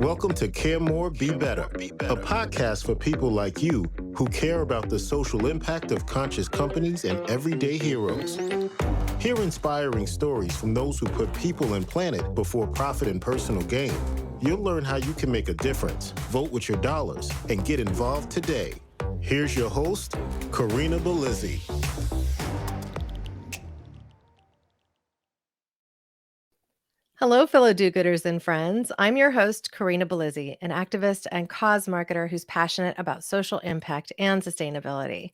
Welcome to Care More, Be Better, a podcast for people like you who care about the social impact of conscious companies and everyday heroes. Hear inspiring stories from those who put people and planet before profit and personal gain. You'll learn how you can make a difference, vote with your dollars, and get involved today. Here's your host, Karina Belizzi. Hello, fellow do-gooders and friends. I'm your host, Karina Belizzi, an activist and cause marketer who's passionate about social impact and sustainability.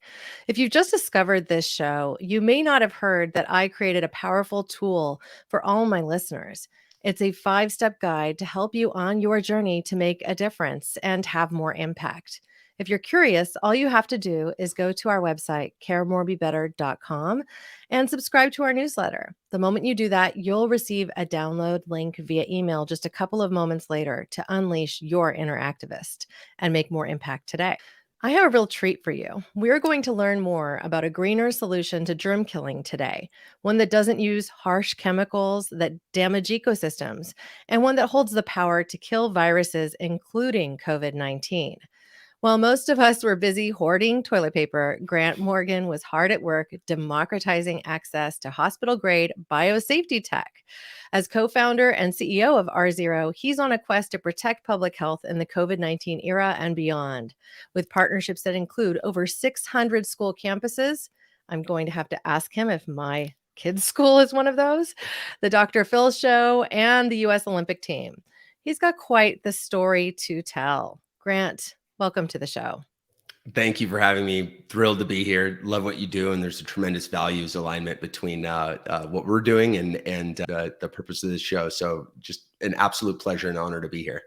If you've just discovered this show, you may not have heard that I created a powerful tool for all my listeners. It's a 5-step guide to help you on your journey to make a difference and have more impact. If you're curious, all you have to do is go to our website, caremorebebetter.com, and subscribe to our newsletter. The moment you do that, you'll receive a download link via email just a couple of moments later to unleash your inner activist and make more impact today. I have a real treat for you. We're going to learn more about a greener solution to germ killing today, one that doesn't use harsh chemicals that damage ecosystems, and one that holds the power to kill viruses, including COVID-19. While most of us were busy hoarding toilet paper, Grant Morgan was hard at work democratizing access to hospital-grade biosafety tech. As co-founder and CEO of RZero, he's on a quest to protect public health in the COVID-19 era and beyond. With partnerships that include over 600 school campuses, I'm going to have to ask him if my kids' school is one of those, the Dr. Phil Show, and the U.S. Olympic team. He's got quite the story to tell. Grant, welcome to the show. Thank you for having me. Thrilled to be here. Love what you do. And there's a tremendous values alignment between what we're doing and the purpose of this show. So just an absolute pleasure and honor to be here.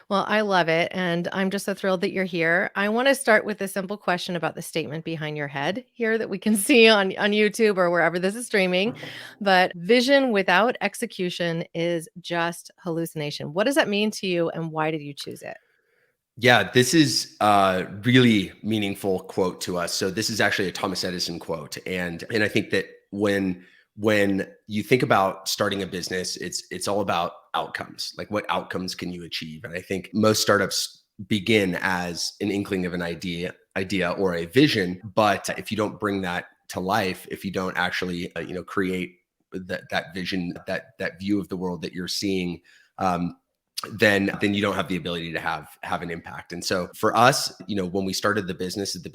Well, I love it. And I'm just so thrilled that you're here. I want to start with a simple question about the statement behind your head here that we can see on YouTube or wherever this is streaming. But vision without execution is just hallucination. What does that mean to you and why did you choose it? Yeah, this is a really meaningful quote to us. So this is actually a Thomas Edison quote. And I think that when you think about starting a business, it's all about outcomes. Like what outcomes can you achieve? And I think most startups begin as an inkling of an idea or a vision. But if you don't bring that to life, if you don't actually create that vision, that view of the world that you're seeing, then you don't have the ability to have an impact. And so for us, when we started the business at the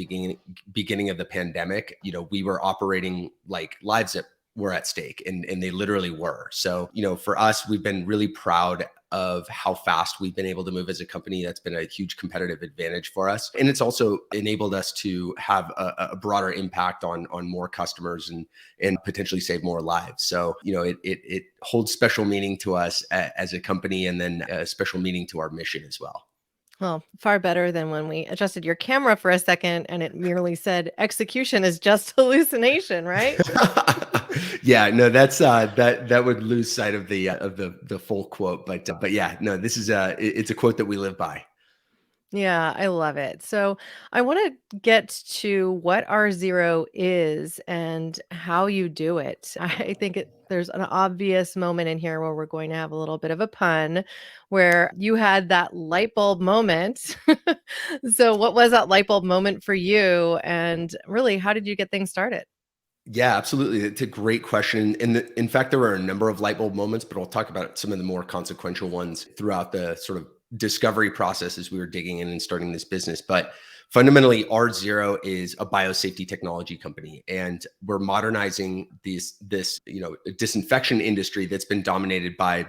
beginning of the pandemic, we were operating like lives that were at stake, and they literally were. So, for us, we've been really proud of how fast we've been able to move as a company. That's been a huge competitive advantage for us. And it's also enabled us to have a broader impact on more customers and potentially save more lives. So, it holds special meaning to us as a company, and then a special meaning to our mission as well. Well, far better than when we adjusted your camera for a second and it merely said execution is just hallucination, right? Yeah, no, that's that would lose sight of the full quote, but yeah, no, this is it's a quote that we live by. Yeah, I love it. So I want to get to what RZero is and how you do it. I think there's an obvious moment in here where we're going to have a little bit of a pun where you had that light bulb moment. So what was that light bulb moment for you? And really, how did you get things started? Yeah, absolutely. It's a great question. And in fact, there were a number of light bulb moments, but I'll talk about some of the more consequential ones throughout the sort of discovery process as we were digging in and starting this business. But fundamentally, RZero is a biosafety technology company, and we're modernizing this disinfection industry that's been dominated by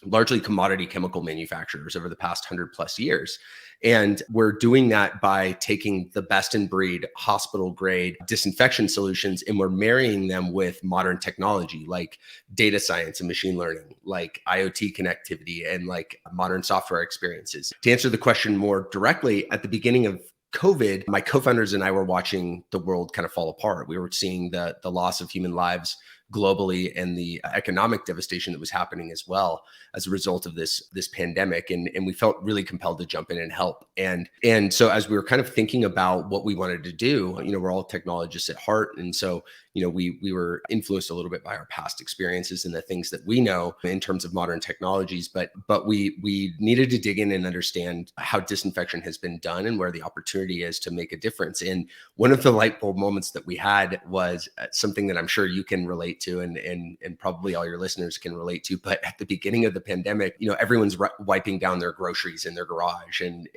largely commodity chemical manufacturers over the past 100+ years. And we're doing that by taking the best in breed hospital grade disinfection solutions, and we're marrying them with modern technology like data science and machine learning, like IoT connectivity, and like modern software experiences. To answer the question more directly, at the beginning of COVID, my co-founders and I were watching the world kind of fall apart. We were seeing the loss of human lives globally and the economic devastation that was happening as well as a result of this pandemic. And we felt really compelled to jump in and help. And so as we were kind of thinking about what we wanted to do, we're all technologists at heart. And so, we were influenced a little bit by our past experiences and the things that we know in terms of modern technologies, but we needed to dig in and understand how disinfection has been done and where the opportunity is to make a difference. And one of the light bulb moments that we had was something that I'm sure you can relate to, and probably all your listeners can relate to. But at the beginning of the pandemic, everyone's wiping down their groceries in their garage and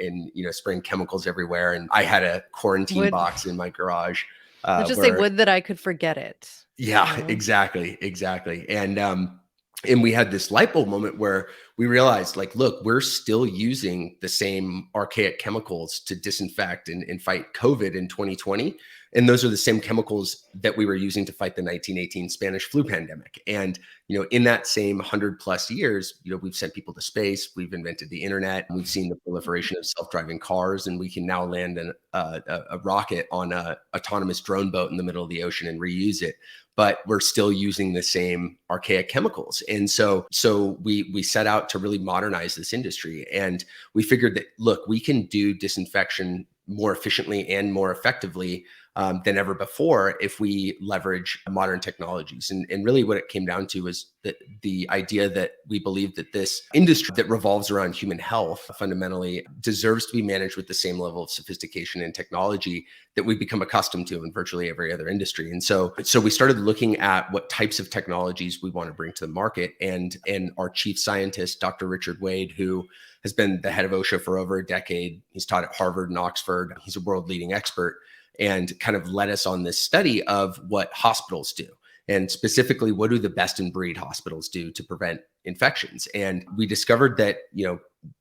spraying chemicals everywhere. And I had a quarantine box in my garage. Let's just say would that I could forget it. Yeah, exactly. And we had this light bulb moment where we realized, like, look, we're still using the same archaic chemicals to disinfect and fight COVID in 2020. And those are the same chemicals that we were using to fight the 1918 Spanish flu pandemic. And, in that same 100+ years, we've sent people to space, we've invented the internet, we've seen the proliferation of self-driving cars, and we can now land a rocket on an autonomous drone boat in the middle of the ocean and reuse it. But we're still using the same archaic chemicals. And so we set out to really modernize this industry. And we figured that, look, we can do disinfection more efficiently and more effectively than ever before if we leverage modern technologies. And really what it came down to is that the idea that we believe that this industry that revolves around human health fundamentally deserves to be managed with the same level of sophistication and technology that we've become accustomed to in virtually every other industry. And so we started looking at what types of technologies we want to bring to the market. And our chief scientist, Dr. Richard Wade, who has been the head of OSHA for over a decade, he's taught at Harvard and Oxford, he's a world leading expert, and kind of led us on this study of what hospitals do. And specifically, what do the best in breed hospitals do to prevent infections? And we discovered that,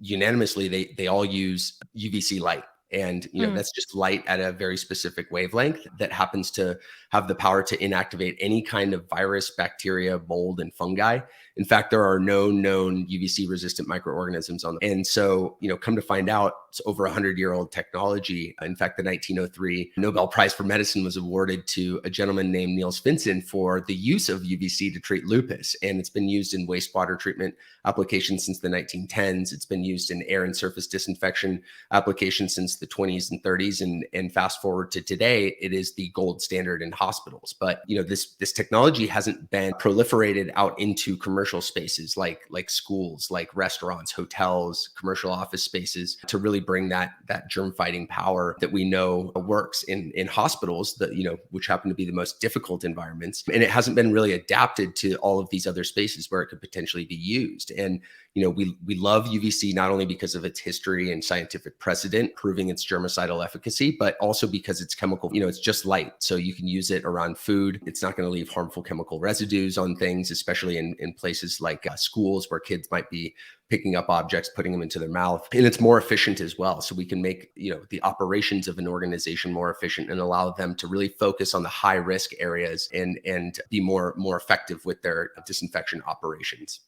unanimously, they all use UVC light. And, that's just light at a very specific wavelength that happens to have the power to inactivate any kind of virus, bacteria, mold, and fungi. In fact, there are no known UVC resistant microorganisms on them. And so, come to find out, it's over 100-year-old technology. In fact, the 1903 Nobel Prize for Medicine was awarded to a gentleman named Niels Finsen for the use of UVC to treat lupus. And it's been used in wastewater treatment applications since the 1910s. It's been used in air and surface disinfection applications since the 20s and 30s. And fast forward to today, it is the gold standard in hospitals. But, this technology hasn't been proliferated out into commercial spaces like schools, like restaurants, hotels, commercial office spaces, to really bring that germ fighting power that we know works in hospitals, that which happen to be the most difficult environments. And it hasn't been really adapted to all of these other spaces where it could potentially be used. And we love UVC not only because of its history and scientific precedent proving its germicidal efficacy, but also because it's chemical. It's just light, so you can use it around food. It's not going to leave harmful chemical residues on things, especially in places like schools where kids might be picking up objects, putting them into their mouth. And it's more efficient as well. So we can make, the operations of an organization more efficient and allow them to really focus on the high risk areas and be more effective with their disinfection operations.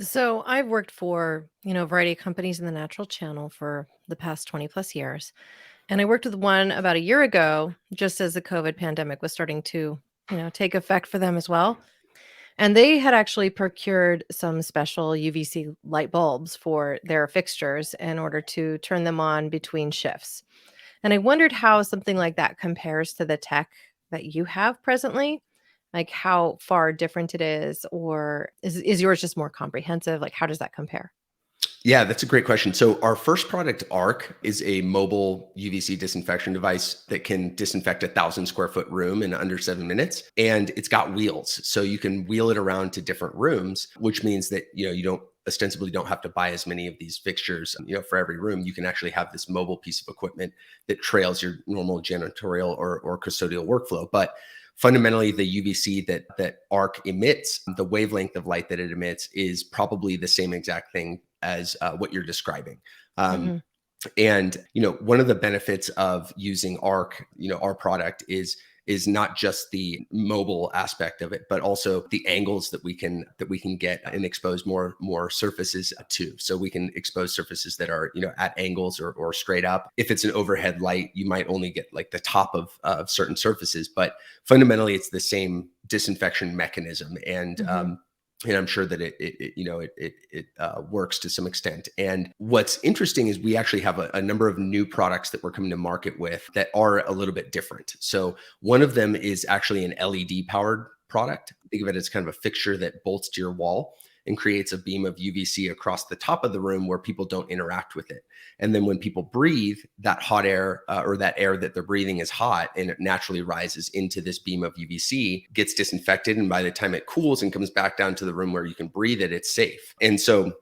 So I've worked for, a variety of companies in the natural channel for the past 20+ years. And I worked with one about a year ago, just as the COVID pandemic was starting to, take effect for them as well. And they had actually procured some special UVC light bulbs for their fixtures in order to turn them on between shifts. And I wondered how something like that compares to the tech that you have presently, like how far different it is, or is yours just more comprehensive? Like, how does that compare? Yeah, that's a great question. So our first product, Arc, is a mobile UVC disinfection device that can disinfect 1,000 square foot room in under 7 minutes. And it's got wheels. So you can wheel it around to different rooms, which means that, you don't ostensibly don't have to buy as many of these fixtures, for every room. You can actually have this mobile piece of equipment that trails your normal janitorial or custodial workflow. But fundamentally, the UVC that Arc emits, the wavelength of light that it emits, is probably the same exact thing as what you're describing. And, one of the benefits of using Arc, our product, is is not just the mobile aspect of it, but also the angles that we can get and expose more surfaces to. So we can expose surfaces that are, at angles or straight up. If it's an overhead light, you might only get like the top of certain surfaces, but fundamentally it's the same disinfection mechanism. And I'm sure that it works to some extent. And what's interesting is we actually have a number of new products that we're coming to market with that are a little bit different. So one of them is actually an LED powered product. Think of it as kind of a fixture that bolts to your wall and creates a beam of UVC across the top of the room where people don't interact with it. And then when people breathe, that hot air or that air that they're breathing is hot and it naturally rises into this beam of UVC, gets disinfected. And by the time it cools and comes back down to the room where you can breathe it, it's safe. And so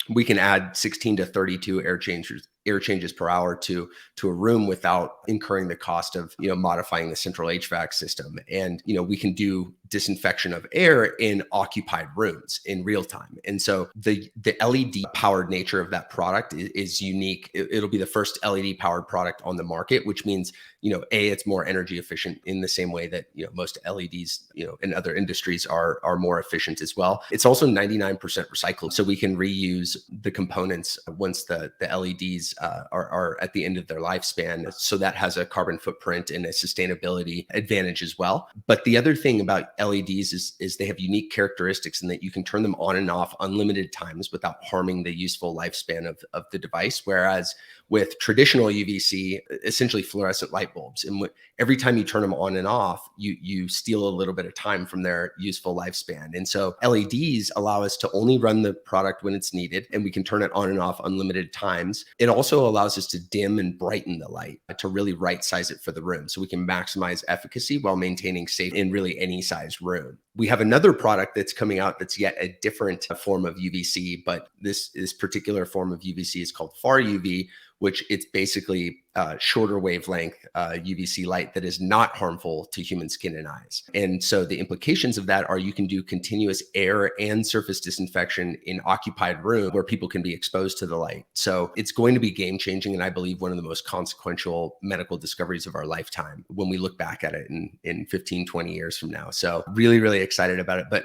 we can add 16 to 32 air changes per hour to a room without incurring the cost of modifying the central HVAC system. And we can do disinfection of air in occupied rooms in real time. And so the LED powered nature of that product is unique. It'll be the first LED powered product on the market, which means it's more energy efficient in the same way that most LEDs in other industries are more efficient as well. It's also 99% recycled, so we can reuse the components once the LEDs are at the end of their lifespan. So that has a carbon footprint and a sustainability advantage as well. But the other thing about LEDs is they have unique characteristics in that you can turn them on and off unlimited times without harming the useful lifespan of the device. Whereas with traditional UVC, essentially fluorescent light bulbs, and every time you turn them on and off, you steal a little bit of time from their useful lifespan. And so LEDs allow us to only run the product when it's needed, and we can turn it on and off unlimited times. It also allows us to dim and brighten the light to really right size it for the room, so we can maximize efficacy while maintaining safety in really any size room. We have another product that's coming out that's yet a different form of UVC, but this particular form of UVC is called far UV, which it's basically shorter wavelength UVC light that is not harmful to human skin and eyes. And so the implications of that are you can do continuous air and surface disinfection in occupied room where people can be exposed to the light. So it's going to be game changing, and I believe one of the most consequential medical discoveries of our lifetime when we look back at it in 15, 20 years from now. So really, really excited about it. But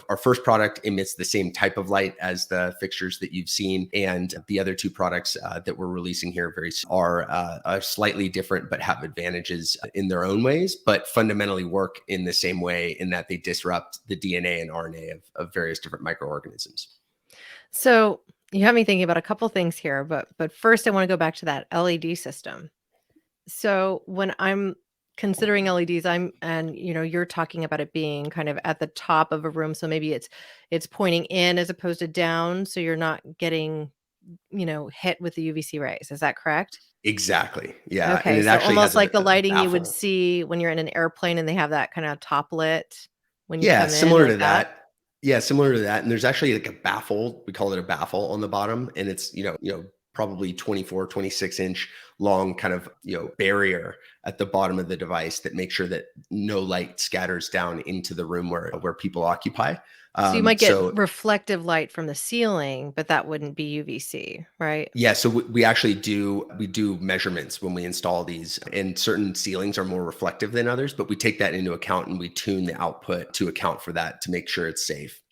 our first product emits the same type of light as the fixtures that you've seen, and the other two products that we're releasing here are slightly different, but have advantages in their own ways, but fundamentally work in the same way in that they disrupt the DNA and RNA of various different microorganisms. So you have me thinking about a couple things here, but first I want to go back to that LED system. So when I'm considering LEDs, you're talking about it being kind of at the top of a room, so maybe it's pointing in as opposed to down, so you're not getting hit with the UVC rays. Is that correct? Exactly. Yeah. Okay, And it so actually almost has like the a lighting you would baffle. see when you're in an airplane and they have that kind of top lit when you Yeah, come in, similar like to that. Yeah, similar to that. And there's actually like a baffle, we call it a baffle on the bottom. And it's, probably 24, 26 inch long kind of, barrier at the bottom of the device that makes sure that no light scatters down into the room where people occupy. So you might get So reflective light from the ceiling, but that wouldn't be UVC, right? yeah, so we actually do measurements when we install these, and certain ceilings are more reflective than others, but we take that into account and we tune the output to account for that to make sure it's safe.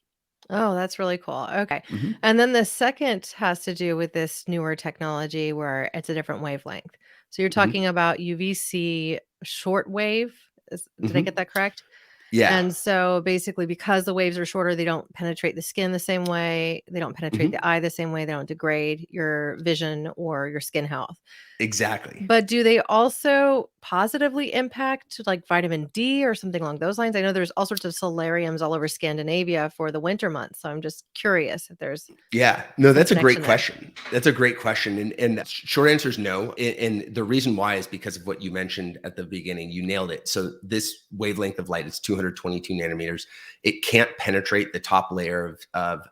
Oh, that's really cool. Okay. Mhm. And then the second has to do with this newer technology where it's a different wavelength. So you're Mhm. talking about UVC shortwave. Did I get Mhm. that correct? Yeah. And so basically, because the waves are shorter, they don't penetrate the skin the same way. They don't penetrate Mhm. the eye the same way. They don't degrade your vision or your skin health. Exactly. But do they also positively impact like vitamin D or something along those lines? I know there's all sorts of solariums all over Scandinavia for the winter months. So I'm just curious if there's Yeah, no, some that's a great connection there. question. That's a great question. And short answer is no. And the reason why is because of what you mentioned at the beginning. You nailed it. So this wavelength of light is 222 nanometers. It can't penetrate the top layer of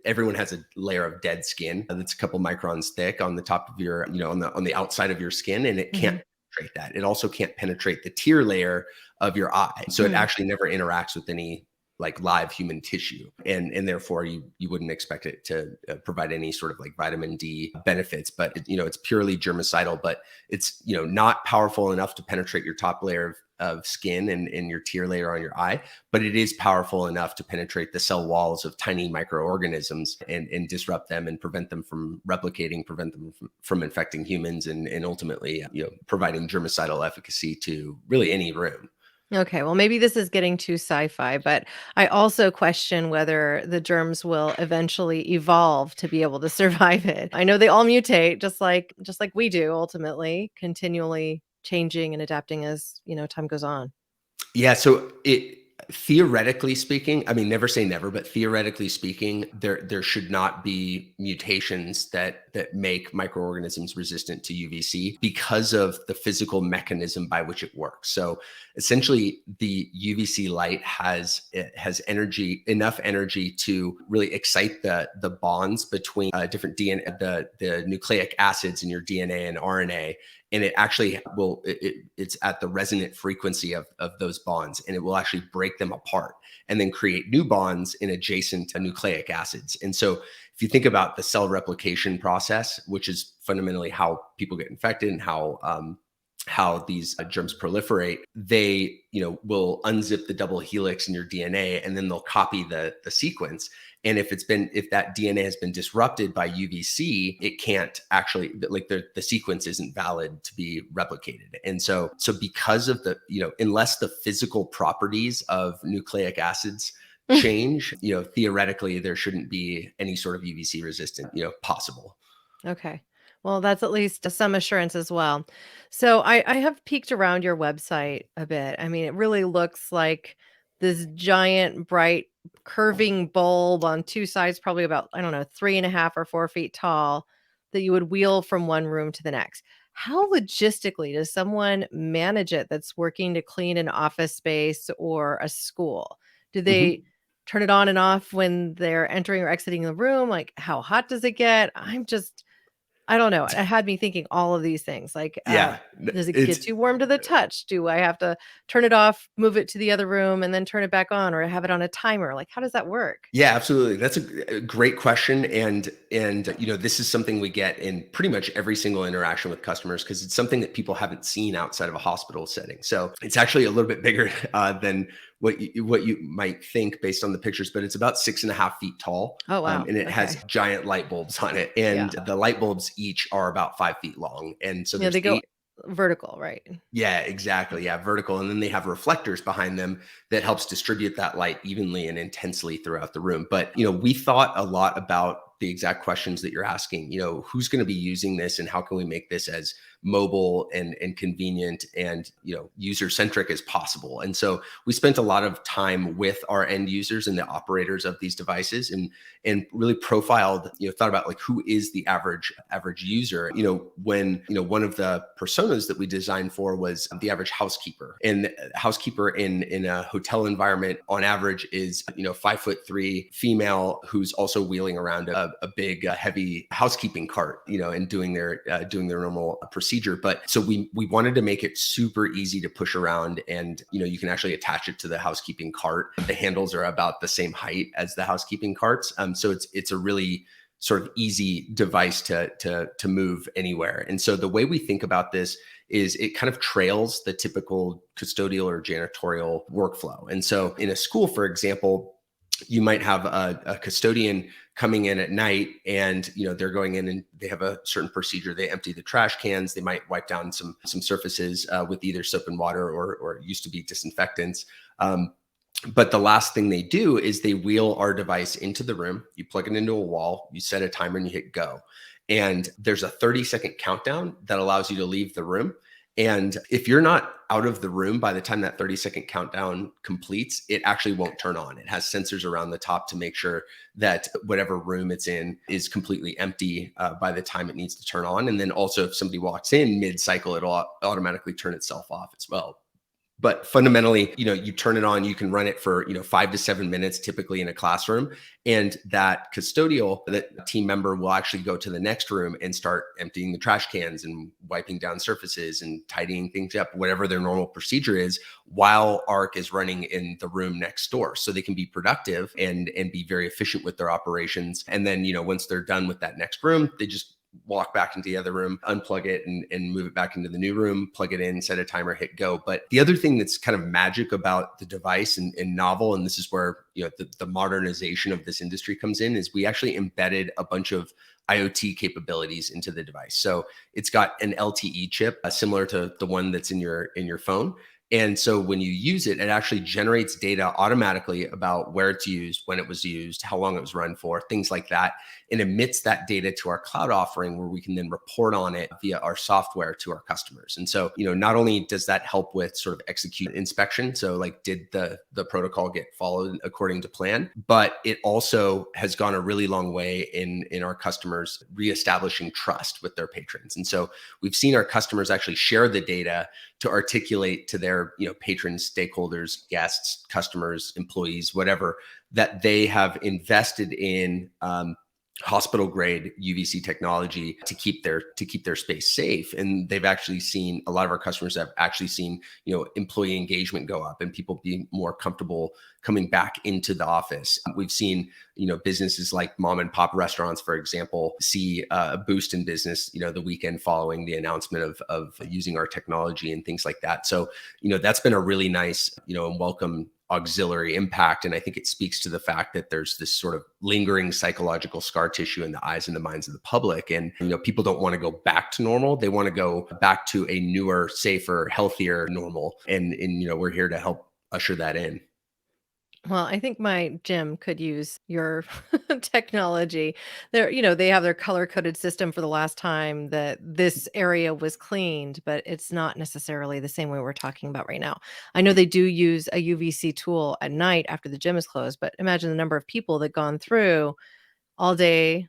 everyone has a layer of dead skin that's a couple microns thick on the top of your, on the outside of your skin. And it can't Mhm. penetrate that. It also can't penetrate the tear layer of your eye. So it Hmm. actually never interacts with any like live human tissue, and therefore you wouldn't expect it to provide any sort of like vitamin D benefits. But it's purely germicidal, but it's not powerful enough to penetrate your top layer of skin and your tear layer on your eye, but it is powerful enough to penetrate the cell walls of tiny microorganisms and disrupt them and prevent them from replicating, prevent them from infecting humans, and ultimately providing germicidal efficacy to really any room. Okay, well, maybe this is getting too sci-fi, but I also question whether the germs will eventually evolve to be able to survive it. I know they all mutate, just like we do, ultimately, continually changing and adapting as, time goes on. Yeah, so it theoretically speaking, I mean, never say never, but theoretically speaking, there should not be mutations that make microorganisms resistant to UVC because of the physical mechanism by which it works. So essentially, the UVC light has enough energy to really excite the bonds between different DNA, the nucleic acids in your DNA and RNA. And it actually it's at the resonant frequency of those bonds, and it will actually break them apart and then create new bonds in adjacent nucleic acids. And so if you think about the cell replication process, which is fundamentally how people get infected and how these germs proliferate, they will unzip the double helix in your DNA, and then they'll copy the sequence. And if that DNA has been disrupted by UVC, it can't actually, like, the sequence isn't valid to be replicated. And so because of unless the physical properties of nucleic acids change, theoretically there shouldn't be any sort of UVC resistant, possible. Okay. Well, that's at least some assurance as well. So I have peeked around your website a bit. I mean, it really looks like this giant, bright, curving bulb on two sides, probably about, I don't know, 3.5 or 4 feet tall, that you would wheel from one room to the next. How logistically does someone manage it that's working to clean an office space or a school? Do they Mhm. turn it on and off when they're entering or exiting the room? Like, how hot does it get? I don't know. It had me thinking all of these things. Like, Yeah, does it it's get too warm to the touch? Do I have to turn it off, move it to the other room, and then turn it back on, or have it on a timer? Like, how does that work? Yeah, absolutely. That's a great question, and this is something we get in pretty much every single interaction with customers because it's something that people haven't seen outside of a hospital setting. So it's actually a little bit bigger than what you might think based on the pictures, but it's about 6.5 feet tall, Oh, wow. and it has Okay. giant light bulbs on it, Yeah. and the light bulbs each are about 5 feet long, and so Yeah. there's They go eight. vertical, right? Yeah, exactly. Yeah, vertical. And then they have reflectors behind them that helps distribute that light evenly and intensely throughout the room. But, we thought a lot about the exact questions that you're asking. Who's going to be using this and how can we make this as mobile and convenient and, user centric as possible? And so we spent a lot of time with our end users and the operators of these devices and really profiled, thought about like who is the average user. When one of the personas that we designed for was the average housekeeper, and housekeeper in a hotel environment on average is 5'3" female who's also wheeling around a big heavy housekeeping cart, and doing their normal procedure. But so we wanted to make it super easy to push around, and you can actually attach it to the housekeeping cart. The handles are about the same height as the housekeeping carts, so it's a really sort of easy device to move anywhere. And so the way we think about this is it kind of trails the typical custodial or janitorial workflow. And so in a school, for example, you might have a custodian coming in at night, and they're going in and they have a certain procedure. They empty the trash cans. They might wipe down some surfaces with either soap and water or it used to be disinfectants. But the last thing they do is they wheel our device into the room. You plug it into a wall, you set a timer, and you hit go. And there's a 30-second countdown that allows you to leave the room. And if you're not out of the room by the time that 30-second countdown completes, it actually won't turn on. It has sensors around the top to make sure that whatever room it's in is completely empty by the time it needs to turn on. And then also if somebody walks in mid-cycle, it'll automatically turn itself off as well. But fundamentally, you turn it on, you can run it for, 5 to 7 minutes, typically in a classroom. And that that team member will actually go to the next room and start emptying the trash cans and wiping down surfaces and tidying things up, whatever their normal procedure is, while ARC is running in the room next door. So they can be productive and be very efficient with their operations. And then, once they're done with that next room, they just walk back into the other room, unplug it and move it back into the new room, plug it in, set a timer, hit go. But the other thing that's kind of magic about the device and novel, and this is where the modernization of this industry comes in, is we actually embedded a bunch of IoT capabilities into the device. So it's got an LTE chip, similar to the one that's in your phone. And so when you use it, it actually generates data automatically about where it's used, when it was used, how long it was run for, things like that, and emits that data to our cloud offering, where we can then report on it via our software to our customers. And so, not only does that help with sort of execute inspection, so like, did the protocol get followed according to plan, but it also has gone a really long way in our customers reestablishing trust with their patrons. And so we've seen our customers actually share the data to articulate to their patrons, stakeholders, guests, customers, employees, whatever, that they have invested in hospital grade UVC technology to keep their space safe. And they've actually seen, a lot of our customers have actually seen employee engagement go up and people be more comfortable coming back into the office. We've seen businesses like mom and pop restaurants, for example, see a boost in business the weekend following the announcement of using our technology and things like that. So that's been a really nice and welcome auxiliary impact. And I think it speaks to the fact that there's this sort of lingering psychological scar tissue in the eyes and the minds of the public. And, people don't want to go back to normal. They want to go back to a newer, safer, healthier normal. And we're here to help usher that in. Well, I think my gym could use your technology. They have their color-coded system for the last time that this area was cleaned, but it's not necessarily the same way we're talking about right now. I know they do use a UVC tool at night after the gym is closed, but imagine the number of people that gone through all day,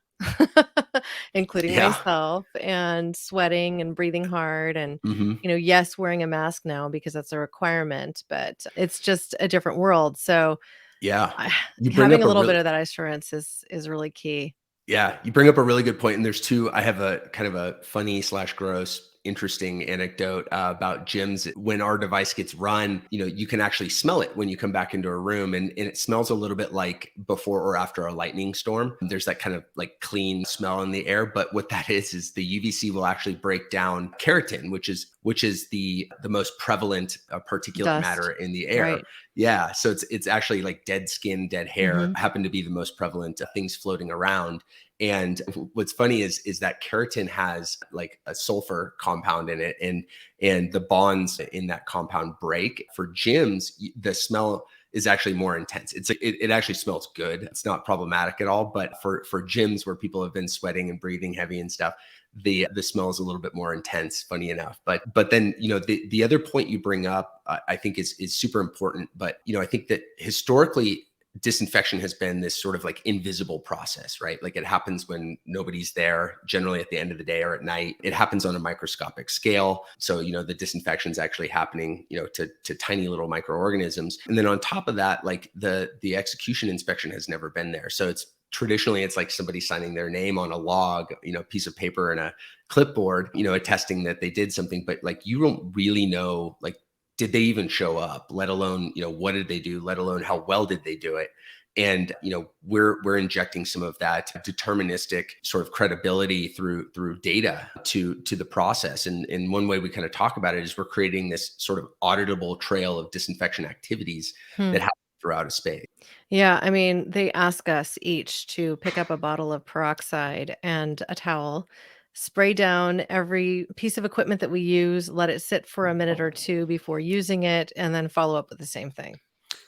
including Yeah. myself, and sweating and breathing hard and, Mhm. yes, wearing a mask now because that's a requirement, but it's just a different world. So Yeah. I You bring having up a a little bit really of that assurance is really key. Yeah, you bring up a really good point. And there's two, I have a kind of a funny slash gross, interesting anecdote about gyms. When our device gets run, you can actually smell it when you come back into a room. And it smells a little bit like before or after a lightning storm. There's that kind of like clean smell in the air. But what that is the UVC will actually break down keratin, which is the most prevalent particulate Dust, matter in the air. right. Yeah. So it's actually like dead skin, dead hair Mhm. happen to be the most prevalent things floating around. And what's funny is that keratin has like a sulfur compound in it, and the bonds in that compound break. For gyms, the smell is actually more intense. It actually smells good. It's not problematic at all. But for gyms where people have been sweating and breathing heavy and stuff, the smell is a little bit more intense, funny enough. But then the other point you bring up, I think is super important. But I think that historically, disinfection has been this sort of like invisible process, right? Like, it happens when nobody's there, generally at the end of the day or at night. It happens on a microscopic scale. So, the disinfection is actually happening, to tiny little microorganisms. And then on top of that, like the execution inspection has never been there. So traditionally it's like somebody signing their name on a log, piece of paper and a clipboard, attesting that they did something. But like, you don't really know, like, did they even show up, let alone, what did they do, let alone how well did they do it? And we're injecting some of that deterministic sort of credibility through data to the process. And one way we kind of talk about it is we're creating this sort of auditable trail of disinfection activities Hmm. that happen throughout a space. Yeah, I mean, they ask us each to pick up a bottle of peroxide and a towel, spray down every piece of equipment that we use, let it sit for a minute or two before using it, and then follow up with the same thing.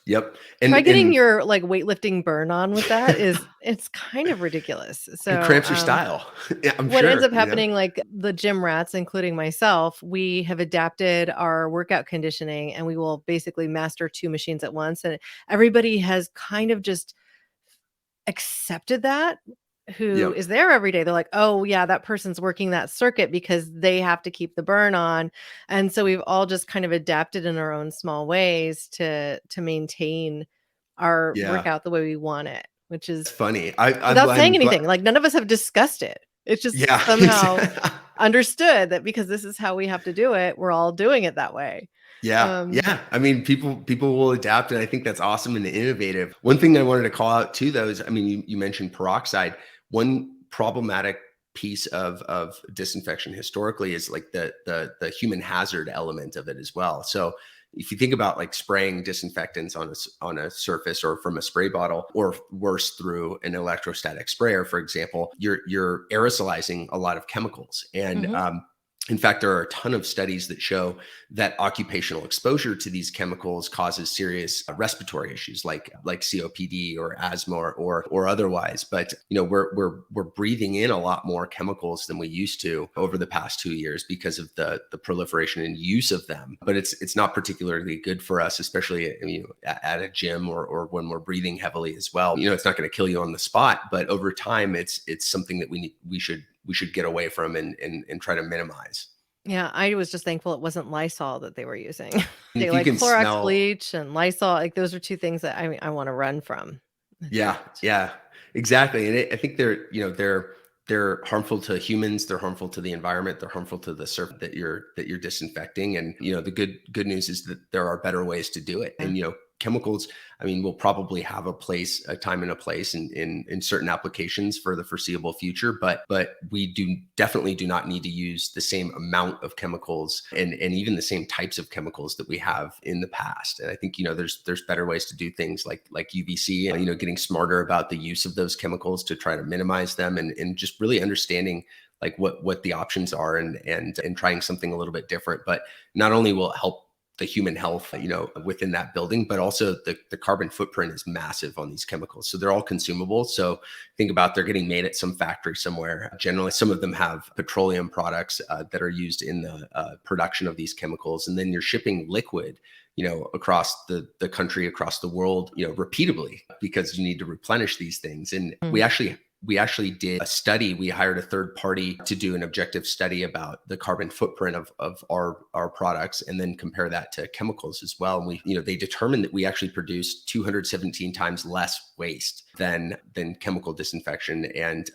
Yep. Try getting And your, like, weightlifting burn on with that it's kind of ridiculous. and So, cramps your style. Yeah, I'm what ends sure, up happening, like the gym rats, including myself, we have adapted our workout conditioning and we will basically master 2 machines at once. And everybody has kind of just accepted that. who Yep. is there every day. They're like, oh yeah, that person's working that circuit because they have to keep the burn on. And so we've all just kind of adapted in our own small ways to maintain our Yeah. workout the way we want it, which It's is funny. without saying I'm glad. anything. Like none of us have discussed it. It's Yeah. just somehow understood that because this is how we have to do it, we're all doing it that way. Yeah, Um, yeah. I mean, people will adapt, and I think that's awesome and innovative. One thing I wanted to call out too, though, is I mean, you mentioned peroxide. One problematic piece of disinfection historically is like the human hazard element of it as well. So if you think about like spraying disinfectants on a surface or from a spray bottle, or worse through an electrostatic sprayer, for example, you're aerosolizing a lot of chemicals, and mhm. in fact, there are a ton of studies that show that occupational exposure to these chemicals causes serious respiratory issues like COPD or asthma or otherwise. But you know, we're breathing in a lot more chemicals than we used to over the past 2 years because of the proliferation and use of them. But it's not particularly good for us, especially at a gym or when we're breathing heavily as well. You know, it's not going to kill you on the spot, but over time, it's something that we should get away from and try to minimize. Yeah, I was just thankful it wasn't Lysol that they were using. And They if you like can Clorox smell, bleach and Lysol, like those are 2 things that I wanna run from. It's yeah, just yeah, exactly. And I think they're harmful to humans. They're harmful to the environment. They're harmful to the surface that you're disinfecting. And you know, the good news is that there are better ways to do it. yeah. And you know, chemicals, I mean, will probably have a time and a place in certain applications for the foreseeable future. But we definitely do not need to use the same amount of chemicals and even the same types of chemicals that we have in the past. And I think, you know, there's better ways to do things like UVC, and you know, getting smarter about the use of those chemicals to try to minimize them, and just really understanding like what the options are, and trying something a little bit different. But not only will it help the human health, you know, within that building, but also the carbon footprint is massive on these chemicals. So they're all consumable. So think about they're getting made at some factory somewhere. Generally, some of them have petroleum products that are used in the production of these chemicals, and then you're shipping liquid, you know, across the country, across the world, you know, repeatably, because you need to replenish these things. And Mhm. we actually did a study. We hired a third party to do an objective study about the carbon footprint of our products, and then compare that to chemicals as well. And they determined that we actually produce 217 times less waste than chemical disinfection, and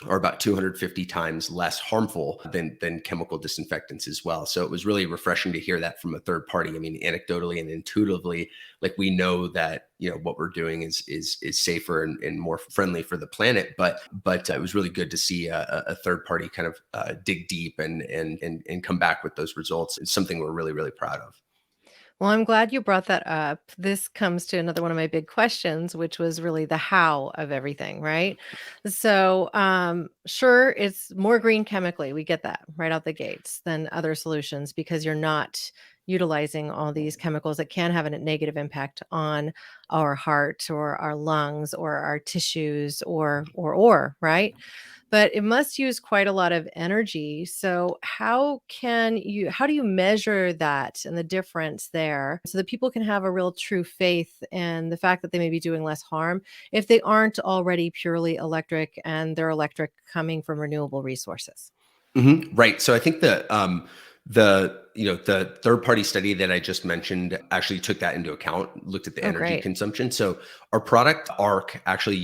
are about 250 times less harmful than chemical disinfectants as well. So it was really refreshing to hear that from a third party. I mean, anecdotally and intuitively, like we know that, you know, what we're doing is safer and more friendly for the planet. But it was really good to see a third party kind of dig deep and come back with those results. It's something we're really, really proud of. Well, I'm glad you brought that up. This comes to another one of my big questions, which was really the how of everything, right? So, sure, it's more green chemically. We get that right out the gates than other solutions because you're not utilizing all these chemicals that can have a negative impact on our heart or our lungs or our tissues or right? But it must use quite a lot of energy. So how do you measure that and the difference there so that people can have a real true faith in the fact that they may be doing less harm if they aren't already purely electric and they're electric coming from renewable resources? Right. So I think the third party study that I just mentioned actually took that into account, looked at the Oh, energy great. consumption. So our product ARC actually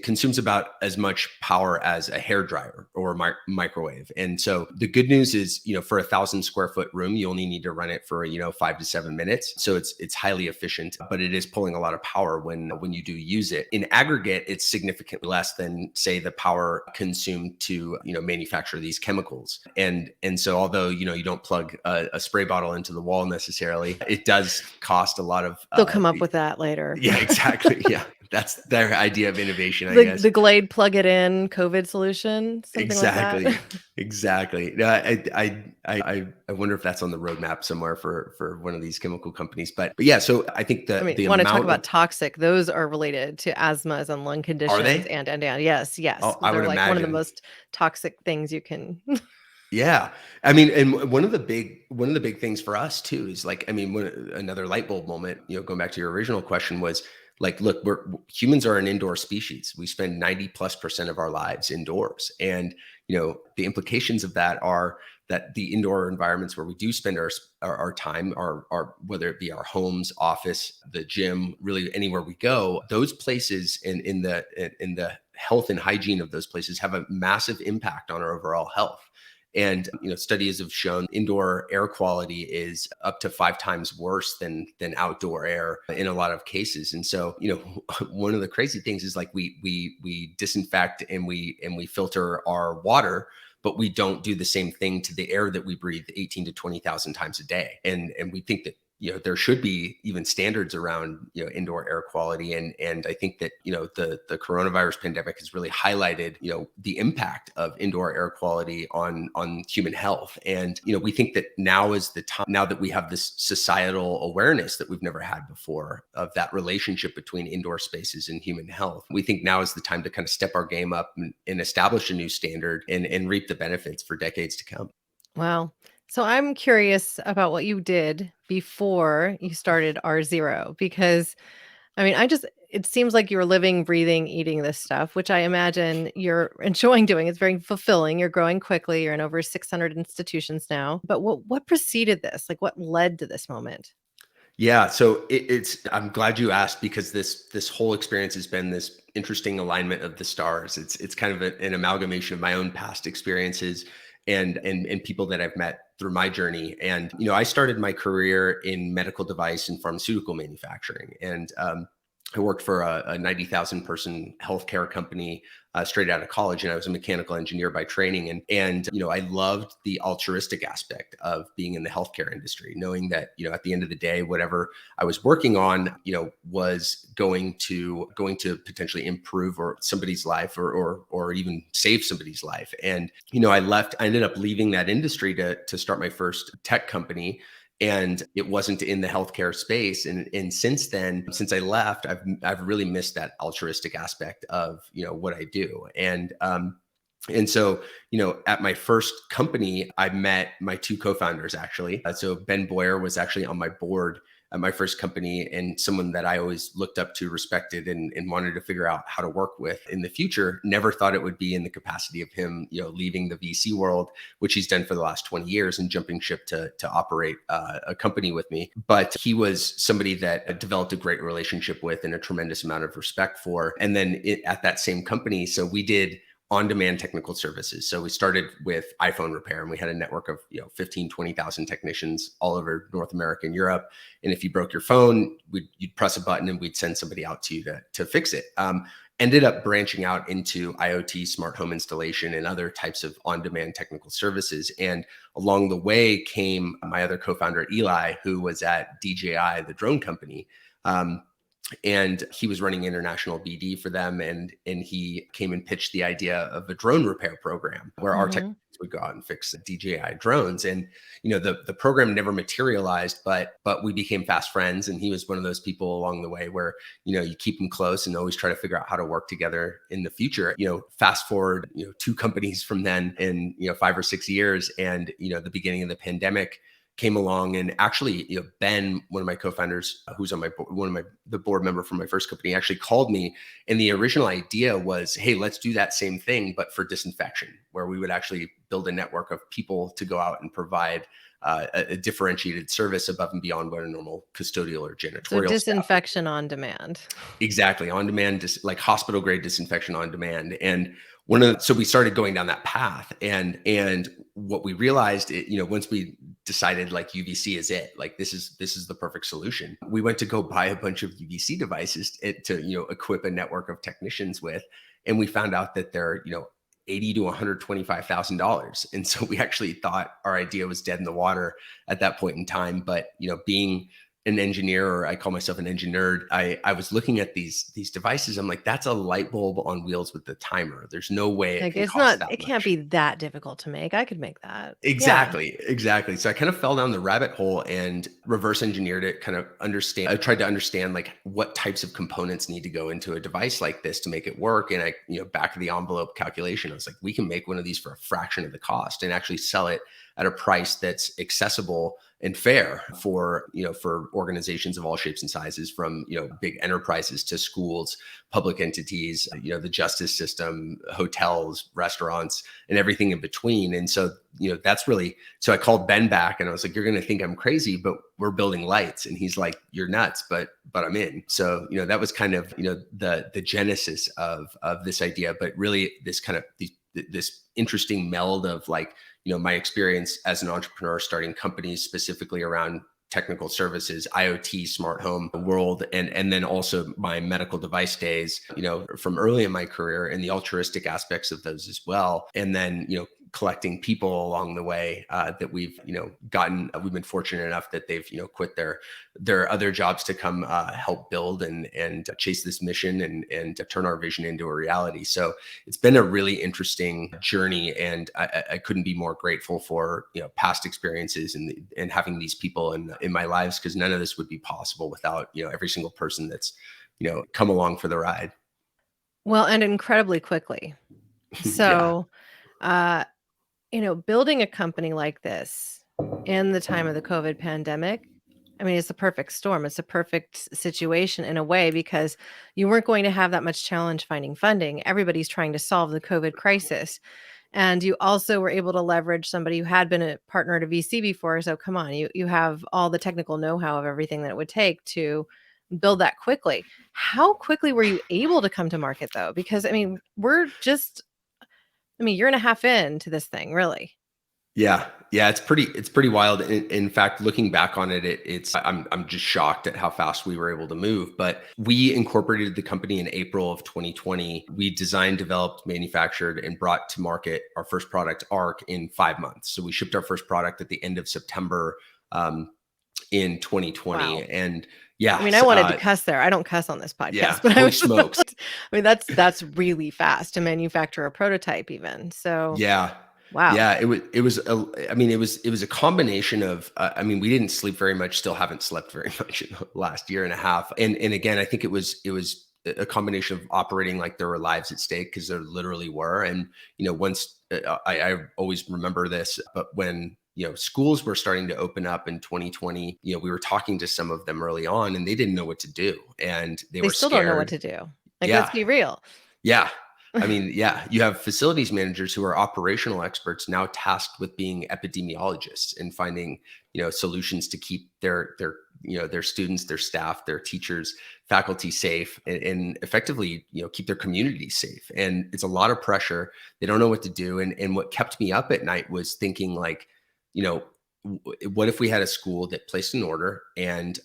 consumes about as much power as a hair dryer or microwave. And so the good news is, you know, for 1,000 square foot room, you only need to run it for, you know, 5 to 7 minutes. So it's highly efficient, but it is pulling a lot of power when you do use it. In aggregate, it's significantly less than, say, the power consumed to, you know, manufacture these chemicals. And so although, you know, you don't plug a spray bottle into the wall necessarily, it does cost a lot of They'll come up with that later. yeah, exactly. Yeah. That's their idea of innovation, I The guess. Glade plug it in COVID solution, something like that. Exactly. Exactly. No, I wonder if that's on the roadmap somewhere for one of these chemical companies. But yeah, so I think I mean, the want to talk amount about of, toxic, those are related to asthmas and lung are conditions they? and yes, yes. Oh, I They're would like one of the imagine. most toxic things you can Yeah. I mean, and one of the big things for us too is like, I mean, another light bulb moment, you know, going back to your original question was Like, look, humans are an indoor species. We spend 90+% of our lives indoors. And, the implications of that are that the indoor environments where we do spend our time are whether it be our homes, office, the gym, really anywhere we go, those places in the health and hygiene of those places have a massive impact on our overall health. And studies have shown indoor air quality is up to 5 times worse than outdoor air in a lot of cases. And so, one of the crazy things is like we disinfect and we filter our water, but we don't do the same thing to the air that we breathe 18 to 20,000 times a day. And we think that there should be even standards around indoor air quality, and I think that the coronavirus pandemic has really highlighted the impact of indoor air quality on human health. And we think that now is the time, now that we have this societal awareness that we've never had before of that relationship between indoor spaces and human health. We think now is the time to kind of step our game up and establish a new standard and reap the benefits for decades to come. Wow. So I'm curious about what you did before you started RZero, because it seems like you're living, breathing, eating this stuff, which I imagine you're enjoying doing. It's very fulfilling. You're growing quickly. You're in over 600 institutions now. But what preceded this? Like, what led to this moment? Yeah, so I'm glad you asked, because this whole experience has been this interesting alignment of the stars. It's kind of an amalgamation of my own past experiences and people that I've met through my journey. And I started my career in medical device and pharmaceutical manufacturing, and I worked for a 90,000 person healthcare company straight out of college, and I was a mechanical engineer by training. And I loved the altruistic aspect of being in the healthcare industry, knowing that at the end of the day, whatever I was working on, was going to potentially improve or somebody's life or even save somebody's life. And I ended up leaving that industry to start my first tech company. And it wasn't in the healthcare space. And since then, since I left, I've really missed that altruistic aspect of, what I do. And so, at my first company, I met my 2 co-founders actually. So Ben Boyer was actually on my board at my first company, and someone that I always looked up to, respected, and wanted to figure out how to work with in the future. Never thought it would be in the capacity of him, leaving the VC world, which he's done for the last 20 years, and jumping ship to operate a company with me. But he was somebody that I developed a great relationship with and a tremendous amount of respect for. And then at that same company, so we did on-demand technical services. So we started with iPhone repair, and we had a network of 15, 20,000 technicians all over North America and Europe. And if you broke your phone, you'd press a button and we'd send somebody out to you to fix it. Ended up branching out into IoT, smart home installation, and other types of on-demand technical services. And along the way came my other co-founder, Eli, who was at DJI, the drone company. And he was running international BD for them. And he came and pitched the idea of a drone repair program where our technicians would go out and fix DJI drones. And, the program never materialized, but we became fast friends. And he was one of those people along the way where, you keep them close and always try to figure out how to work together in the future. Fast forward, 2 companies from then in, 5 or 6 years, and, the beginning of the pandemic came along. And actually, Ben, one of my co-founders, who's on my board, the board member from my first company, actually called me. And the original idea was, hey, let's do that same thing, but for disinfection, where we would actually build a network of people to go out and provide a differentiated service above and beyond what a normal custodial or janitorial. So disinfection on demand. Exactly, on demand, like hospital grade disinfection on demand. And so we started going down that path, and what we realized, once we decided like UVC is it, like this is the perfect solution. We went to go buy a bunch of UVC devices to equip a network of technicians with, and we found out that they're $80,000 to $125,000. And so we actually thought our idea was dead in the water at that point in time. But being an engineer, or I call myself an engineer, I was looking at these devices. I'm like, that's a light bulb on wheels with the timer. There's no way it can't be that difficult to make. I could make that. Exactly. So I kind of fell down the rabbit hole and reverse engineered it, kind of understand. I tried to understand like what types of components need to go into a device like this to make it work. And back of the envelope calculation, I was like, we can make one of these for a fraction of the cost and actually sell it at a price that's accessible and fair for, for organizations of all shapes and sizes, from, big enterprises to schools, public entities, the justice system, hotels, restaurants, and everything in between. And so, that's really, so I called Ben back and I was like, you're going to think I'm crazy, but we're building lights. And he's like, you're nuts, but I'm in. So, that was kind of, the genesis of this idea, but really this kind of this interesting meld of like, my experience as an entrepreneur starting companies specifically around technical services, IoT, smart home world, and then also my medical device days, from early in my career, and the altruistic aspects of those as well. And then, collecting people along the way that we've, we've been fortunate enough that they've, quit their other jobs to come help build and chase this mission and turn our vision into a reality. So it's been a really interesting journey, and I couldn't be more grateful for, past experiences and having these people in my lives, because none of this would be possible without, every single person that's, come along for the ride. Well, and incredibly quickly. Yeah. So, building a company like this in the time of the COVID pandemic, I mean, it's a perfect storm. It's a perfect situation in a way, because you weren't going to have that much challenge finding funding. Everybody's trying to solve the COVID crisis. And you also were able to leverage somebody who had been a partner at a VC before. So come on, you have all the technical know-how of everything that it would take to build that quickly. How quickly were you able to come to market though? Because I mean, year and a half into this thing, really. Yeah. It's pretty wild. In fact, looking back on it, I'm just shocked at how fast we were able to move. But we incorporated the company in April of 2020. We designed, developed, manufactured, and brought to market our first product, ARC, in 5 months. So we shipped our first product at the end of September in 2020. Wow. And yeah, I mean, I wanted to cuss there. I don't cuss on this podcast, yeah, but holy smokes. I mean, that's really fast to manufacture a prototype even. So Yeah. wow. Yeah, it was a combination of, we didn't sleep very much, still haven't slept very much in the last year and a half. And again, I think it was a combination of operating like there were lives at stake, because there literally were. And, once I always remember this, but when, schools were starting to open up in 2020, we were talking to some of them early on, and they didn't know what to do. And they were still scared. don't know what to do. Like, Yeah. let's be real. Yeah. You have facilities managers who are operational experts now tasked with being epidemiologists and finding, solutions to keep their students, their staff, their teachers, faculty safe, and effectively, keep their communities safe. And it's a lot of pressure. They don't know what to do. And what kept me up at night was thinking like, what if we had a school that placed an order and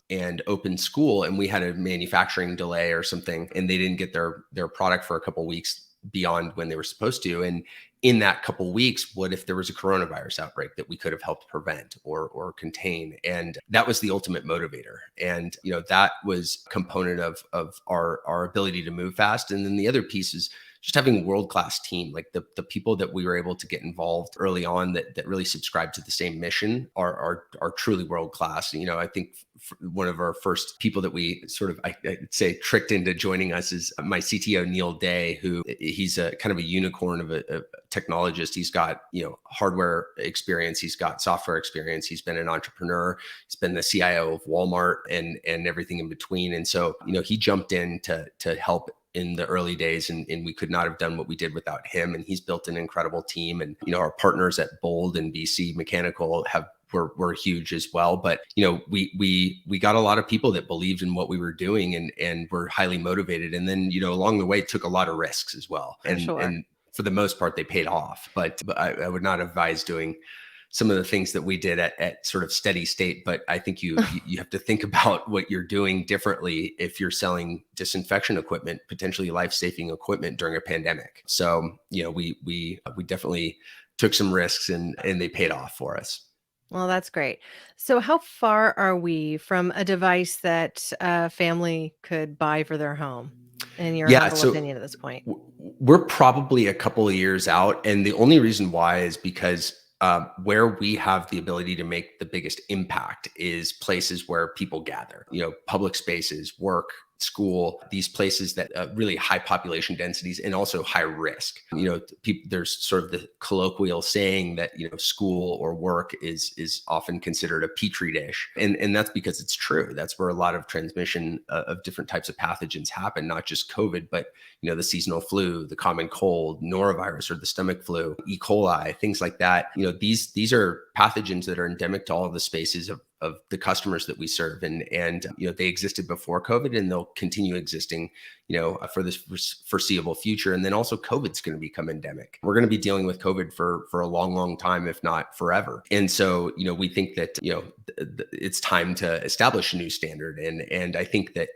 opened school, and we had a manufacturing delay or something, and they didn't get their product for a couple of weeks beyond when they were supposed to. And in that couple of weeks, what if there was a coronavirus outbreak that we could have helped prevent or contain? And that was the ultimate motivator. And, that was a component of our ability to move fast. And then the other piece is just having a world-class team. Like the people that we were able to get involved early on that really subscribe to the same mission are truly world-class. I think one of our first people that we sort of, I'd say, tricked into joining us is my CTO, Neil Day, who he's a kind of a unicorn of a technologist. He's got, hardware experience. He's got software experience. He's been an entrepreneur. He's been the CIO of Walmart and everything in between. And so, he jumped in to help in the early days, and we could not have done what we did without him. And he's built an incredible team. And, our partners at Bold and BC Mechanical were huge as well. But, we got a lot of people that believed in what we were doing and were highly motivated. And then, along the way, took a lot of risks as well. And for the most part, they paid off. But I would not advise doing some of the things that we did at sort of steady state. But I think you have to think about what you're doing differently if you're selling disinfection equipment, potentially life-saving equipment during a pandemic. So, we definitely took some risks and they paid off for us. Well, that's great. So how far are we from a device that a family could buy for their home, in your humble opinion at this point? We're probably a couple of years out. And the only reason why is because where we have the ability to make the biggest impact is places where people gather, public spaces, work, school, these places that really high population densities and also high risk. There's sort of the colloquial saying that, school or work is often considered a petri dish. And that's because it's true. That's where a lot of transmission of different types of pathogens happen, not just COVID, but, the seasonal flu, the common cold, norovirus or the stomach flu, E. coli, things like that. These are pathogens that are endemic to all of the spaces of the customers that we serve. And they existed before COVID and they'll continue existing, for this foreseeable future. And then also COVID's going to become endemic. We're going to be dealing with COVID for a long, long time, if not forever. And so, we think that, it's time to establish a new standard. And I think that,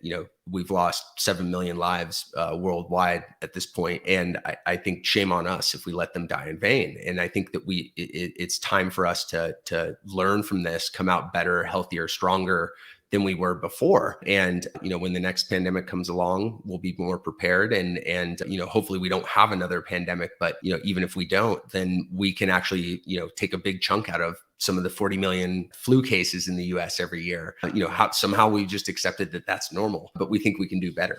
we've lost 7 million lives worldwide at this point. And I think shame on us if we let them die in vain. And I think that it's time for us to learn from this, come out better, healthier, stronger than we were before. And, when the next pandemic comes along, we'll be more prepared and hopefully we don't have another pandemic, but, even if we don't, then we can actually, take a big chunk out of some of the 40 million flu cases in the US every year. Somehow we just accepted that that's normal, but we think we can do better.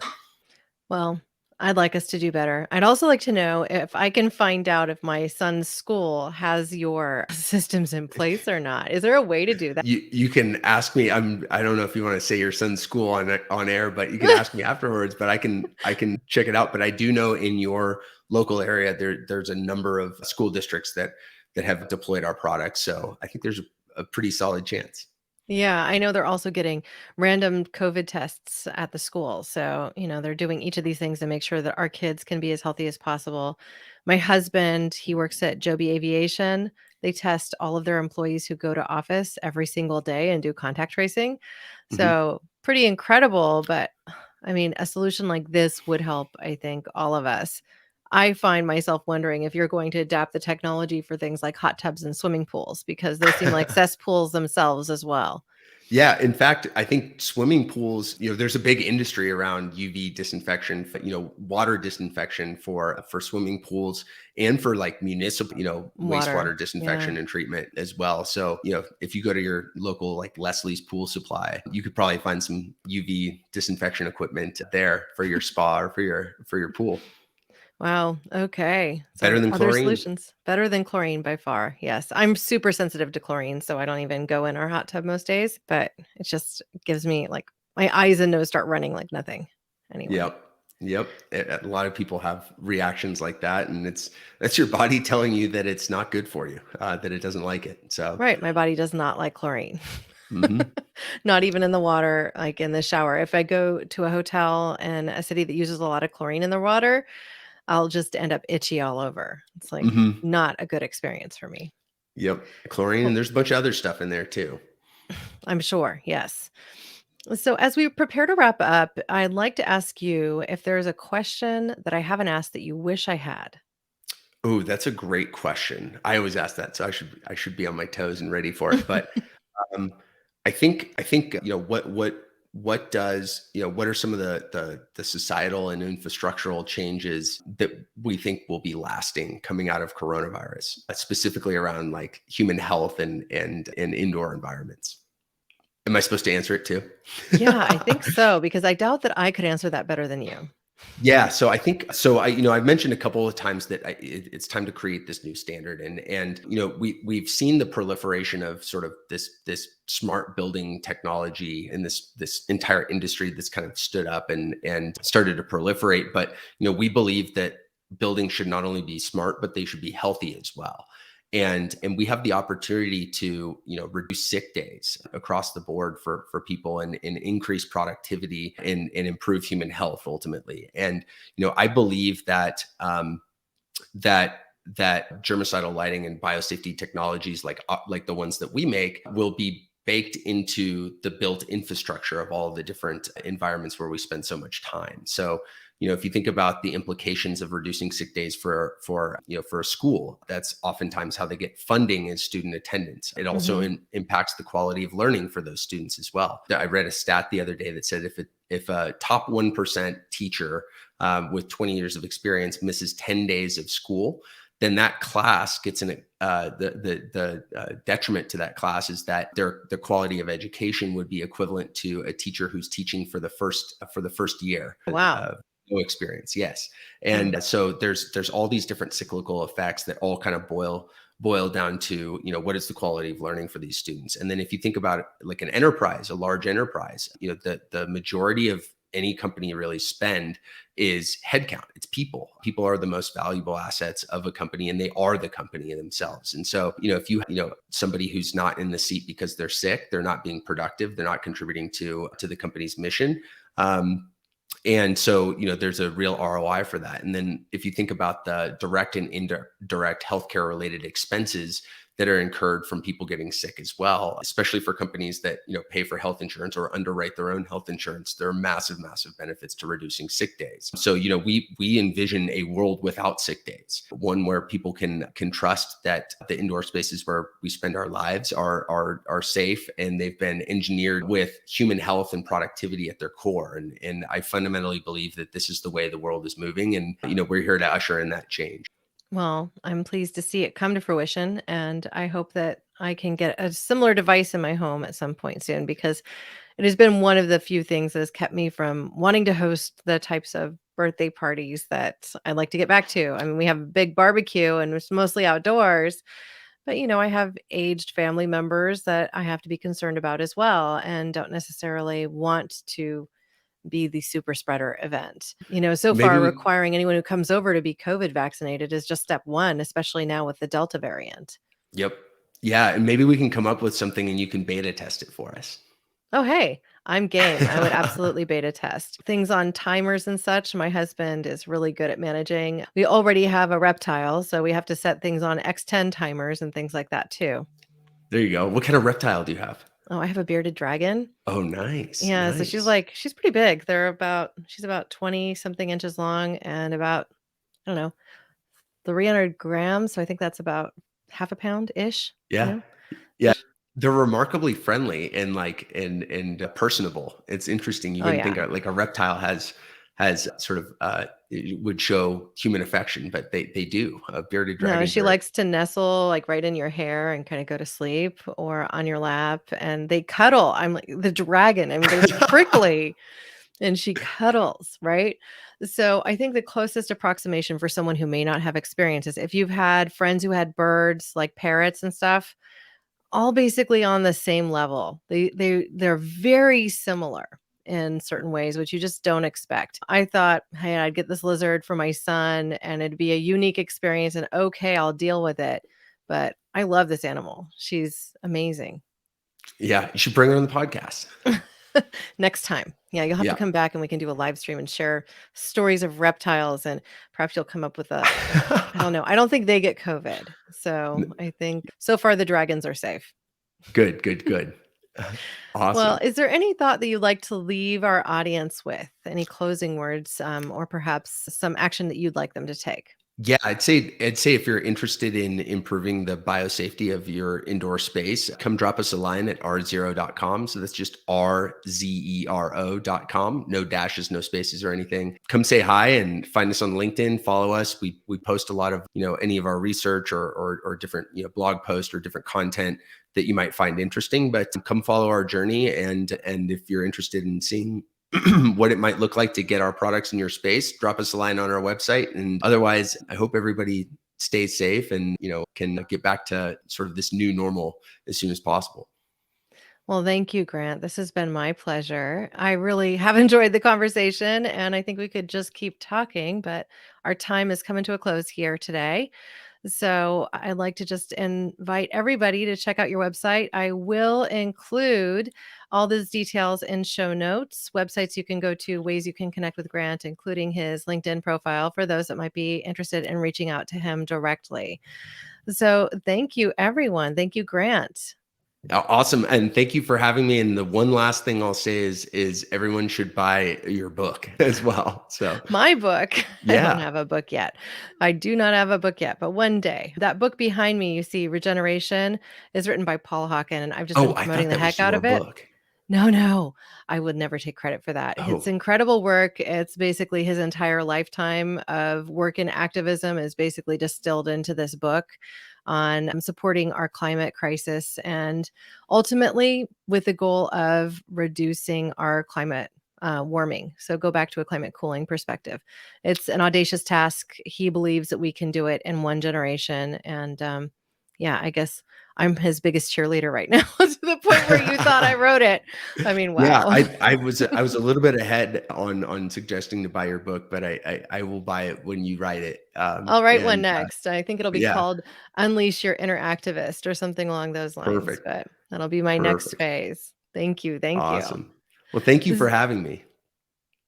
Well, I'd like us to do better. I'd also like to know if I can find out if my son's school has your systems in place or not. Is there a way to do that? You can ask me. I don't know if you want to say your son's school on air, but you can ask me afterwards. But I can check it out. But I do know in your local area there's a number of school districts that have deployed our products. So I think there's a pretty solid chance. Yeah, I know they're also getting random COVID tests at the school. So, they're doing each of these things to make sure that our kids can be as healthy as possible. My husband, he works at Joby Aviation. They test all of their employees who go to office every single day and do contact tracing. Mhm. So, pretty incredible. But I mean, a solution like this would help, I think, all of us. I find myself wondering if you're going to adapt the technology for things like hot tubs and swimming pools, because those seem like cesspools themselves as well. Yeah, in fact, I think swimming pools, there's a big industry around UV disinfection, water disinfection for swimming pools and for like municipal, Water. wastewater disinfection and treatment as well. So, if you go to your local like Leslie's Pool Supply, you could probably find some UV disinfection equipment there for your spa or for your pool. Wow. Okay. Better So than other chlorine? solutions. Better than chlorine by far. Yes. I'm super sensitive to chlorine, so I don't even go in our hot tub most days, but it just gives me like my eyes and nose start running like nothing. Anyway. Yep. A lot of people have reactions like that, and that's your body telling you that it's not good for you, that it doesn't like it. So, Right. My body does not like chlorine. mhm. Not even in the water, like in the shower. If I go to a hotel in a city that uses a lot of chlorine in the water, I'll just end up itchy all over. It's like Mhm. not a good experience for me. Yep. Chlorine, and Well, there's a bunch of other stuff in there too. I'm sure. Yes. So, as we prepare to wrap up, I'd like to ask you if there's a question that I haven't asked that you wish I had. Oh, that's a great question. I always ask that, so I should be on my toes and ready for it. But um, I think what does what are some of the societal and infrastructural changes that we think will be lasting coming out of coronavirus, specifically around like human health and indoor environments? Am I supposed to answer it too? Yeah, I think so, because I doubt that I could answer that better than you. Yeah, so I think so. I've mentioned a couple of times that it's time to create this new standard, and we've seen the proliferation of sort of this smart building technology and this entire industry that's kind of stood up and started to proliferate. But we believe that buildings should not only be smart, but they should be healthy as well. And we have the opportunity to reduce sick days across the board for people and increase productivity and improve human health ultimately. And I believe that that germicidal lighting and biosafety technologies like the ones that we make will be baked into the built infrastructure of all the different environments where we spend so much time. So if you think about the implications of reducing sick days for a school, that's oftentimes how they get funding is student attendance. It also Mhm. impacts the quality of learning for those students as well. I read a stat the other day that said if a top 1% teacher with 20 years of experience misses 10 days of school, then that class gets an detriment to that class is that the quality of education would be equivalent to a teacher who's teaching for the first year. Wow. No experience. Yes. And so there's all these different cyclical effects that all kind of boil down to, what is the quality of learning for these students? And then if you think about it like an enterprise, a large enterprise, the majority of any company really spend is headcount. It's people. People are the most valuable assets of a company, and they are the company themselves. And so, if you somebody who's not in the seat because they're sick, they're not being productive, they're not contributing to the company's mission. And so, there's a real ROI for that. And then if you think about the direct and indirect healthcare related expenses that are incurred from people getting sick as well, especially for companies that, pay for health insurance or underwrite their own health insurance, there are massive, massive benefits to reducing sick days. So, we envision a world without sick days, one where people can trust that the indoor spaces where we spend our lives are safe, and they've been engineered with human health and productivity at their core. And I fundamentally believe that this is the way the world is moving. And, we're here to usher in that change. Well, I'm pleased to see it come to fruition, and I hope that I can get a similar device in my home at some point soon, because it has been one of the few things that has kept me from wanting to host the types of birthday parties that I like to get back to. I mean, we have a big barbecue and it's mostly outdoors, but I have aged family members that I have to be concerned about as well, and don't necessarily want to be the super spreader event. So Maybe far, we, requiring anyone who comes over to be COVID vaccinated is just step one, especially now with the Delta variant. yep. Yeah. And maybe we can come up with something and you can beta test it for us. Oh, hey, I'm game. I would absolutely beta test things on timers and such. My husband is really good at managing. We already have a reptile, so we have to set things on X10 timers and things like that too. There you go. What kind of reptile do you have? Oh, I have a bearded dragon. Oh, nice. Yeah, so Nice. she's pretty big. She's about 20 something inches long and about, I don't know, 300 grams. So I think that's about half a pound ish. Yeah. Yeah. They're remarkably friendly and and personable. It's interesting. You Oh wouldn't think yeah. like a reptile has sort of it would show human affection, but they do. Bearded No, dragons she are likes to nestle like right in your hair and kind of go to sleep or on your lap, and they cuddle. I'm like the dragon. I mean, they're prickly and she cuddles, right? So I think the closest approximation for someone who may not have experience is if you've had friends who had birds like parrots and stuff, all basically on the same level. They're very similar in certain ways, which you just don't expect. I thought, hey, I'd get this lizard for my son and it'd be a unique experience, and okay, I'll deal with it. But I love this animal. She's amazing. Yeah, you should bring her on the podcast. Next time. Yeah, you'll have to Yeah. come back and we can do a live stream and share stories of reptiles, and perhaps you'll come up with I don't know. I don't think they get COVID. So I think so far the dragons are safe. Good, good, good. Well, Awesome. is there any thought that you'd like to leave our audience with? Any closing words, or perhaps some action that you'd like them to take? Yeah, I'd say if you're interested in improving the biosafety of your indoor space, come drop us a line at RZero.com. So that's just RZero.com. No dashes, no spaces or anything. Come say hi and find us on LinkedIn, follow us. We post a lot of, any of our research or different, blog posts or different content that you might find interesting, but come follow our journey. And if you're interested in seeing what it might look like to get our products in your space, drop us a line on our website. And otherwise, I hope everybody stays safe and, can get back to sort of this new normal as soon as possible. Well, thank you, Grant. This has been my pleasure. I really have enjoyed the conversation, and I think we could just keep talking, but our time is coming to a close here today. So I'd like to just invite everybody to check out your website. I will include all those details in show notes, websites you can go to, ways you can connect with Grant, including his LinkedIn profile for those that might be interested in reaching out to him directly. So thank you, everyone. Thank you, Grant. Awesome. And thank you for having me. And the one last thing I'll say is everyone should buy your book as well. So My book, I don't yeah. have a book yet. I do not have a book yet, but one day. That book behind me, you see, Regeneration, is written by Paul Hawken, and I've just been Oh, I promoting thought the that was heck out your of it. book. No, I would never take credit for that. It's Oh, incredible work. It's basically his entire lifetime of work in activism is basically distilled into this book. on supporting our climate crisis and ultimately with the goal of reducing our climate warming. So go back to a climate cooling perspective. It's an audacious task. He believes that we can do it in one generation. And yeah, I guess I'm his biggest cheerleader right now to the point where you thought I wrote it. I mean, Yeah, wow. I was a little bit ahead on suggesting to buy your book, but I will buy it when you write it. I'll write one next. I think it'll be yeah, called Unleash Your Inner Activist or something along those lines, perfect, but that'll be my next perfect, phase. Thank you. Thank you. awesome. Well, thank you This for is having me.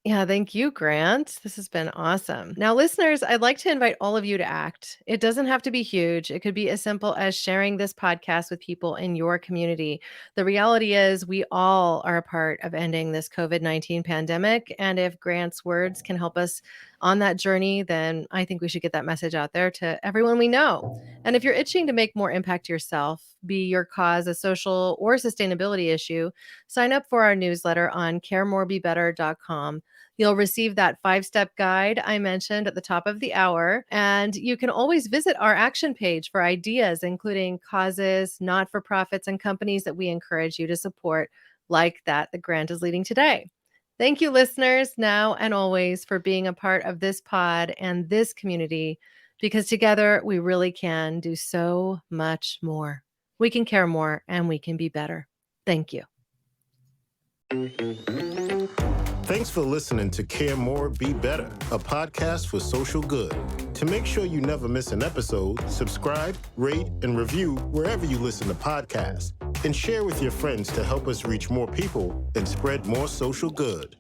Yeah, thank you, Grant. This has been awesome. Now, listeners, I'd like to invite all of you to act. It doesn't have to be huge. It could be as simple as sharing this podcast with people in your community. The reality is, we all are a part of ending this COVID-19 pandemic. And if Grant's words can help us on that journey, then I think we should get that message out there to everyone we know. And if you're itching to make more impact yourself, be your cause a social or sustainability issue, sign up for our newsletter on caremorebebetter.com. You'll receive that 5-step guide I mentioned at the top of the hour. And you can always visit our action page for ideas, including causes, not-for-profits, and companies that we encourage you to support, like that Grant is leading today. Thank you, listeners, now and always, for being a part of this pod and this community, because together we really can do so much more. We can care more and we can be better. Thank you. Thanks for listening to Care More, Be Better, a podcast for social good. To make sure you never miss an episode, subscribe, rate, and review wherever you listen to podcasts, and share with your friends to help us reach more people and spread more social good.